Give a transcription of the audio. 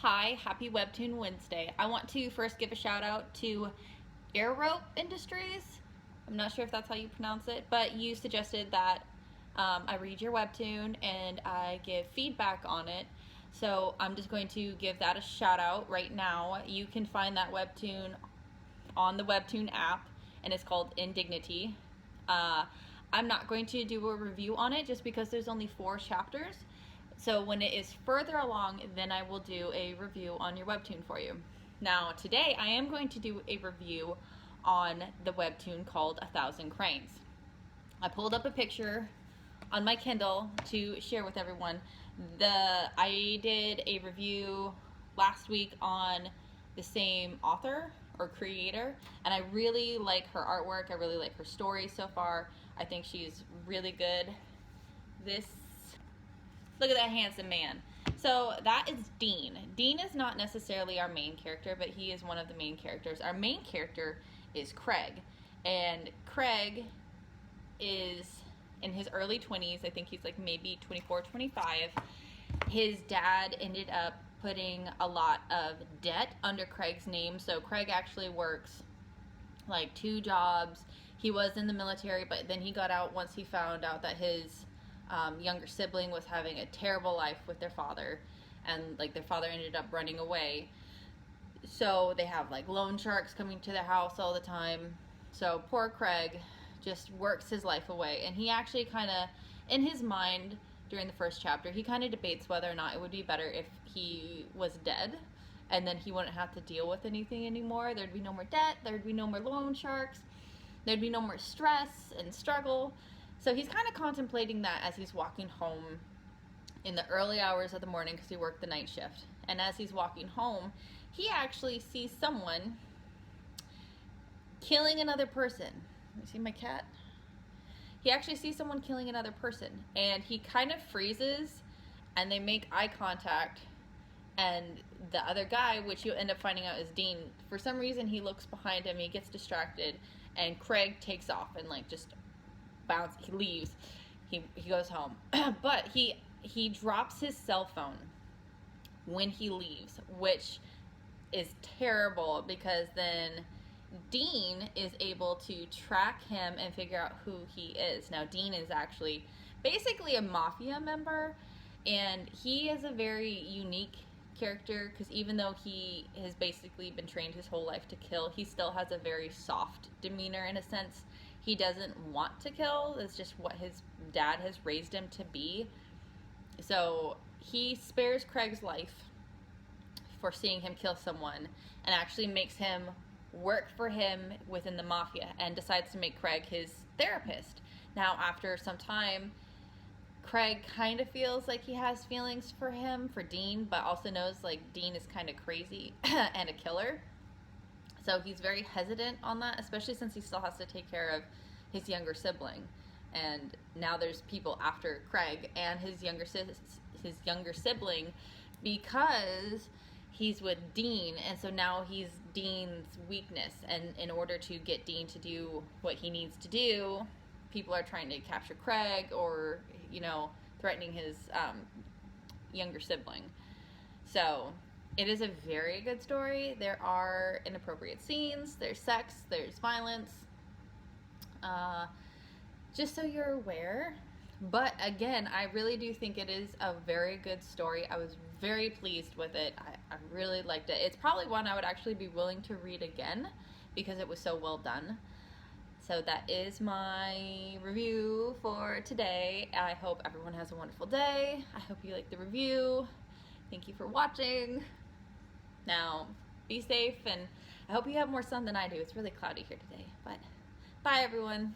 Hi, happy Webtoon Wednesday. I want to first give a shout out to Air Rope Industries. I'm not sure if that's how you pronounce it, but you suggested that I read your webtoon and I give feedback on it. So I'm just going to give that a shout out right now. You can find that webtoon on the Webtoon app, and it's called Indignity. I'm not going to do a review on it just because there's only 4 chapters. So when it is further along, then I will do a review on your webtoon for you. Now today I am going to do a review on the webtoon called 1,000 Cranes. I pulled up a picture on my Kindle to share with everyone. I did a review last week on the same author or creator, and I really like her artwork. I really like her story so far. I think she's really good. Look at that handsome man. So that is Dean. Dean is not necessarily our main character, but he is one of the main characters. Our main character is Craig, and Craig is in his early 20s. I think he's like maybe 24, 25. His dad ended up putting a lot of debt under Craig's name, so Craig actually works like 2 jobs. He was in the military, but then he got out once he found out that his younger sibling was having a terrible life with their father, and like their father ended up running away. So they have like loan sharks coming to their house all the time. So poor Craig just works his life away, and he actually kind of, in his mind during the first chapter, he kind of debates whether or not it would be better if he was dead, and then he wouldn't have to deal with anything anymore. There'd be no more debt, there'd be no more loan sharks, there'd be no more stress and struggle. So he's kind of contemplating that as he's walking home in the early hours of the morning, because he worked the night shift. And as he's walking home, he actually sees someone killing another person. You see my cat? He actually sees someone killing another person, and he kind of freezes, and they make eye contact, and the other guy, which you end up finding out is Dean, for some reason he looks behind him, he gets distracted, and Craig takes off and like just he leaves. He goes home. But he drops his cell phone when he leaves, which is terrible, because then Dean is able to track him and figure out who he is. Now Dean is actually basically a mafia member, and he is a very unique character, because even though he has basically been trained his whole life to kill, he still has a very soft demeanor in a sense. He doesn't want to kill. It's just what his dad has raised him to be. So he spares Craig's life for seeing him kill someone, and actually makes him work for him within the mafia, and decides to make Craig his therapist. Now after some time, Craig kind of feels like he has feelings for Dean, but also knows like Dean is kind of crazy and a killer. So he's very hesitant on that, especially since he still has to take care of his younger sibling. And now there's people after Craig and his younger sibling, because he's with Dean, and so now he's Dean's weakness. And in order to get Dean to do what he needs to do, people are trying to capture Craig, or, you know, threatening his younger sibling. So it is a very good story. There are inappropriate scenes, there's sex, there's violence, just so you're aware. But again, I really do think it is a very good story. I was very pleased with it. I really liked it. It's probably one I would actually be willing to read again, because it was so well done. So that is my review for today. I hope everyone has a wonderful day. I hope you like the review. Thank you for watching. Now, be safe, and I hope you have more sun than I do. It's really cloudy here today, but bye everyone.